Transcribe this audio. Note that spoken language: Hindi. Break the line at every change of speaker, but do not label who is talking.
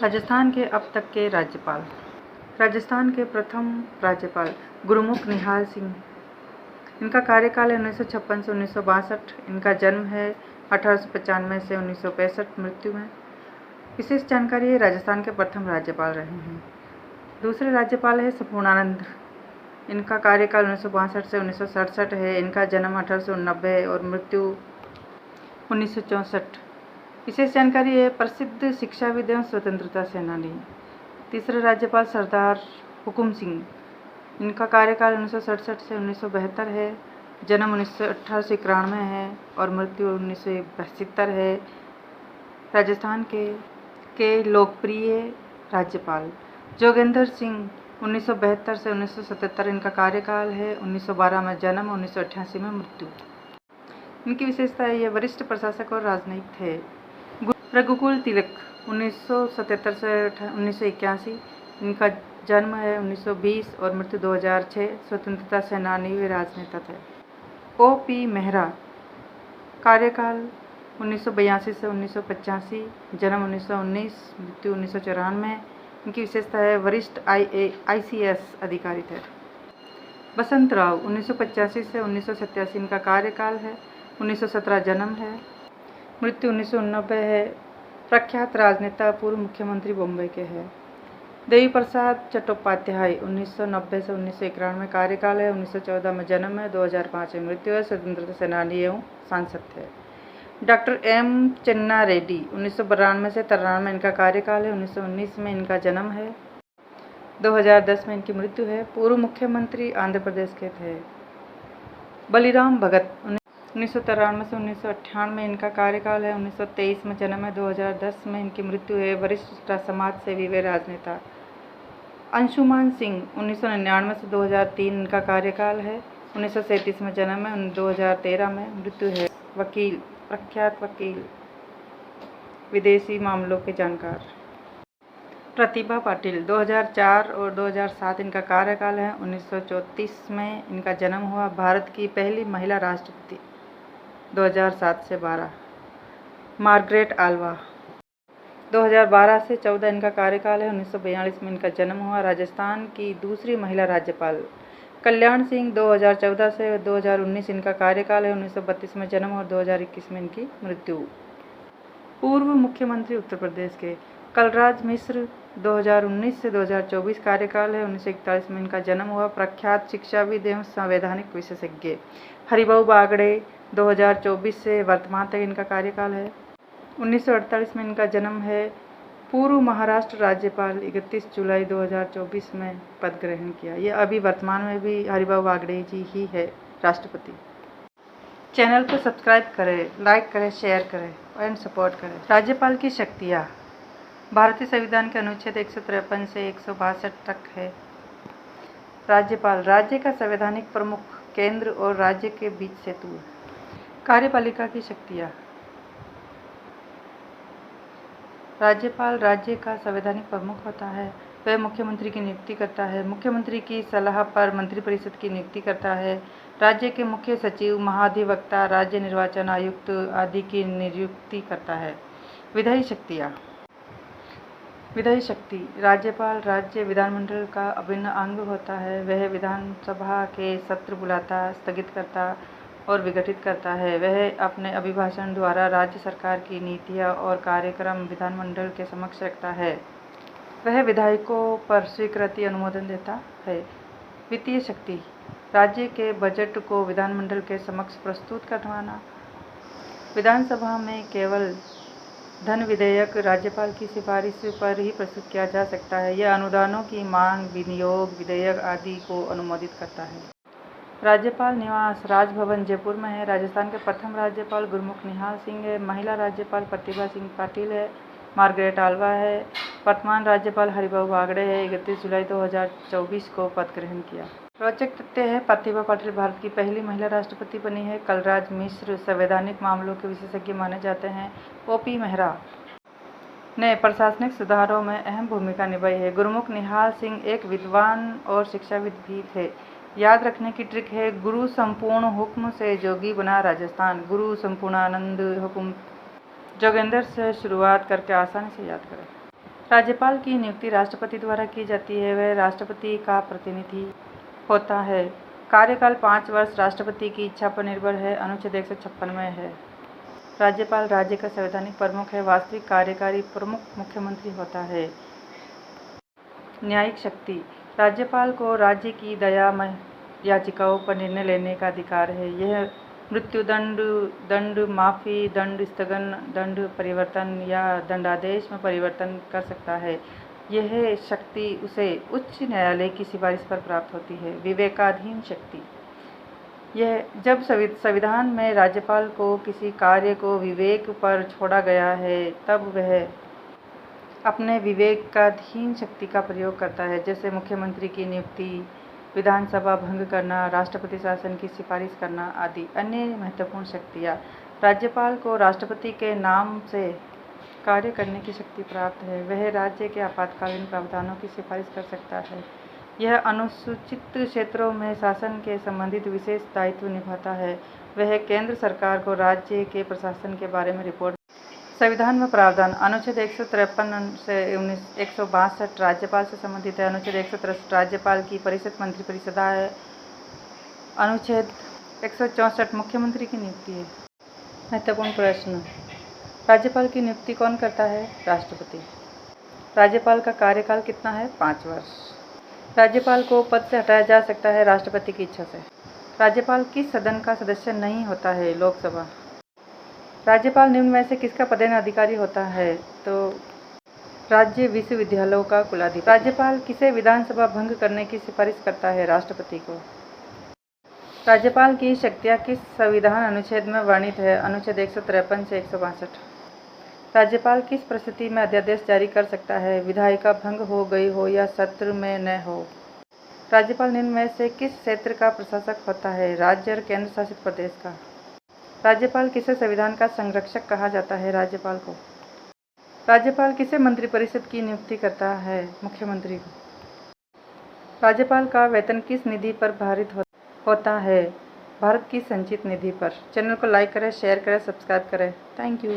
राजस्थान के अब तक के राज्यपाल। राजस्थान के प्रथम राज्यपाल गुरुमुख निहाल सिंह। इनका कार्यकाल है 1956 से 1962। इनका जन्म है 1895 से 1965। मृत्यु में विशेष जानकारी है राजस्थान के प्रथम राज्यपाल रहे हैं। दूसरे राज्यपाल है संपूर्णानंद। इनका कार्यकाल 1962 से 1967 है। इनका जन्म 1890 है और मृत्यु 1964। विशेष जानकारी है प्रसिद्ध शिक्षाविद एवं स्वतंत्रता सेनानी। तीसरे राज्यपाल सरदार हुकुम सिंह। इनका कार्यकाल 1967 से 1972 है। जन्म 1891 है और मृत्यु 1972 है। राजस्थान के लोकप्रिय राज्यपाल जोगेंद्र सिंह 1972 से 1977। इनका कार्यकाल है। 1912 में जन्म, 1988 में मृत्यु। इनकी विशेषता है ये वरिष्ठ प्रशासक और राजनयिक थे। रघुकुल तिलक 1977 से 1981। इनका जन्म है 1920 और मृत्यु 2006। स्वतंत्रता सेनानी व राजनेता थे। O.P. मेहरा कार्यकाल 1982 से 1985। जन्म 1919, मृत्यु 1994। इनकी विशेषता है वरिष्ठ ICS अधिकारी थे। बसंत राव 1985 से 1987। इनका कार्यकाल है। 1917 जन्म है, मृत्यु 1990 है। प्रख्यात राजनेता, पूर्व मुख्यमंत्री बम्बई के हैं। देवी प्रसाद चट्टोपाध्याय 1990 से 1991। कार्यकाल है। 1914 में जन्म है, 2005 में मृत्यु है। स्वतंत्रता सेनानी एवं सांसद थे। Doctor M. चन्ना रेड्डी 1992 से 93। इनका कार्यकाल है। 1919 में इनका जन्म है, 2010 में इनकी मृत्यु है। पूर्व मुख्यमंत्री आंध्र प्रदेश के थे। बलिराम भगत 1993 से 1998 में इनका कार्यकाल है। 1923 में जन्म है, 2010 में इनकी मृत्यु है। वरिष्ठ समाज सेवी व राजनेता। अंशुमान सिंह 1999 से 2003। इनका कार्यकाल है। 1937 में जन्म है, 2013 में मृत्यु है। वकील, प्रख्यात वकील, विदेशी मामलों के जानकार। प्रतिभा पाटिल 2004 और 2007। इनका कार्यकाल है। 1934 में इनका जन्म हुआ। भारत की पहली महिला राष्ट्रपति 2007 से 12। मार्गरेट आल्वा 2012 से 14। इनका कार्यकाल है। 1942 में इनका जन्म हुआ। राजस्थान की दूसरी महिला राज्यपाल कल्याण सिंह 2014 से 2019। इनका कार्यकाल है। 1932 में जन्म और 2021 में इनकी मृत्यु। पूर्व मुख्यमंत्री उत्तर प्रदेश के कलराज मिश्र 2019 से 2024। कार्यकाल है। 1941 में इनका जन्म हुआ। प्रख्यात शिक्षाविद एवं संवैधानिक विशेषज्ञ। हरिभाऊ बागड़े 2024 से वर्तमान तक इनका कार्यकाल है। 1948 में इनका जन्म है। पूर्व महाराष्ट्र राज्यपाल 31 जुलाई 2024 में पद ग्रहण किया। ये अभी वर्तमान में भी हरिभाऊ बागड़े जी ही है राष्ट्रपति। चैनल को सब्सक्राइब करें, लाइक करें, शेयर करें एंड सपोर्ट करें। राज्यपाल की शक्तियाँ भारतीय संविधान के अनुच्छेद 153 से 162 तक है। राज्यपाल राज्य का संवैधानिक प्रमुख, केंद्र और राज्य के बीच सेतु है। कार्यपालिका की शक्तियाँ। राज्यपाल राज्य का संवैधानिक प्रमुख होता है। वह मुख्यमंत्री की नियुक्ति करता है। मुख्यमंत्री की सलाह पर मंत्रिपरिषद की नियुक्ति करता है। राज्य के मुख्य सचिव, महाधिवक्ता, राज्य निर्वाचन आयुक्त आदि की नियुक्ति करता है। विधायी शक्तियाँ। विधायी शक्ति। राज्यपाल राज्य विधानमंडल का अभिन्न अंग होता है। वह विधानसभा के सत्र बुलाता, स्थगित करता और विघटित करता है। वह अपने अभिभाषण द्वारा राज्य सरकार की नीतियाँ और कार्यक्रम विधानमंडल के समक्ष रखता है। वह विधायकों पर स्वीकृति अनुमोदन देता है। वित्तीय शक्ति। राज्य के बजट को विधानमंडल के समक्ष प्रस्तुत करवाना। विधानसभा में केवल धन विधेयक राज्यपाल की सिफारिश पर ही प्रस्तुत किया जा सकता है। यह अनुदानों की मांग, विनियोग विधेयक आदि को अनुमोदित करता है। राज्यपाल निवास राजभवन जयपुर में है। राजस्थान के प्रथम राज्यपाल गुरुमुख निहाल सिंह है। महिला राज्यपाल प्रतिभा सिंह पाटिल है। मार्गरेट आल्वा है। वर्तमान राज्यपाल हरिभाऊ बागड़े है। 31 जुलाई 2024 को पद ग्रहण किया। रोचक तथ्य है प्रतिभा पाटिल भारत की पहली महिला राष्ट्रपति बनी है। कलराज मिश्र संवैधानिक मामलों के विशेषज्ञ माने जाते हैं। O.P. मेहरा ने प्रशासनिक सुधारों में अहम भूमिका निभाई है। गुरुमुख निहाल सिंह एक विद्वान और शिक्षाविद भी थे। याद रखने की ट्रिक है गुरु संपूर्ण हुक्म से जोगी बना राजस्थान। गुरु संपूर्णानंद हुक्म। जोगेंद्र से शुरुआत करके आसानी से याद करें। राज्यपाल की नियुक्ति राष्ट्रपति द्वारा की जाती है। वह राष्ट्रपति का प्रतिनिधि होता है। कार्यकाल 5 वर्ष राष्ट्रपति की इच्छा पर निर्भर है। अनुच्छेद 156 में है। राज्यपाल राज्य का संवैधानिक प्रमुख है। वास्तविक कार्यकारी प्रमुख मुख्यमंत्री होता है। न्यायिक शक्ति। राज्यपाल को राज्य की दया याचिकाओं पर निर्णय लेने का अधिकार है। यह मृत्युदंड, दंड माफी, दंड स्थगन, दंड परिवर्तन या दंडादेश में परिवर्तन कर सकता है। यह शक्ति उसे उच्च न्यायालय की सिफारिश पर प्राप्त होती है। विवेकाधीन शक्ति। यह जब संविधान में राज्यपाल को किसी कार्य को विवेक पर छोड़ा गया है तब वह अपने विवेकाधीन शक्ति का प्रयोग करता है, जैसे मुख्यमंत्री की नियुक्ति, विधानसभा भंग करना, राष्ट्रपति शासन की सिफारिश करना आदि। अन्य महत्वपूर्ण शक्तियाँ। राज्यपाल को राष्ट्रपति के नाम से कार्य करने की शक्ति प्राप्त है। वह राज्य के आपातकालीन प्रावधानों की सिफारिश कर सकता है। यह अनुसूचित क्षेत्रों में शासन के संबंधित विशेष दायित्व निभाता है। वह केंद्र सरकार को राज्य के प्रशासन के बारे में रिपोर्ट। संविधान में प्रावधान। अनुच्छेद 153 से 162 राज्यपाल से संबंधित है। अनुच्छेद 163 राज्यपाल की परिषद मंत्रिपरिषद है। अनुच्छेद 164 मुख्यमंत्री की नियुक्ति है। महत्वपूर्ण प्रश्न। राज्यपाल की नियुक्ति कौन करता है? राष्ट्रपति। राज्यपाल का कार्यकाल कितना है? 5 वर्ष। राज्यपाल को पद से हटाया जा सकता है राष्ट्रपति की इच्छा से। राज्यपाल किस सदन का सदस्य नहीं होता है? लोकसभा। राज्यपाल निम्न में से किसका पदेन अधिकारी होता है? तो राज्य विश्वविद्यालयों का कुलाधिपति। राज्यपाल किसे विधानसभा भंग करने की सिफारिश करता है? राष्ट्रपति को। राज्यपाल की शक्तियाँ किस संविधान अनुच्छेद में वर्णित है? अनुच्छेद 153 से 162। राज्यपाल किस परिस्थिति में अध्यादेश जारी कर सकता है? विधायिका भंग हो गई हो या सत्र में न हो। राज्यपाल निम्न में से किस क्षेत्र का प्रशासक होता है? राज्य और केंद्र शासित प्रदेश का। राज्यपाल किसे संविधान का संरक्षक कहा जाता है? राज्यपाल को। राज्यपाल किसे मंत्रिपरिषद की नियुक्ति करता है? मुख्यमंत्री को। राज्यपाल का वेतन किस निधि पर भारित होता है? भारत की संचित निधि पर। चैनल को लाइक करें, शेयर करें, सब्सक्राइब करें। Thank you.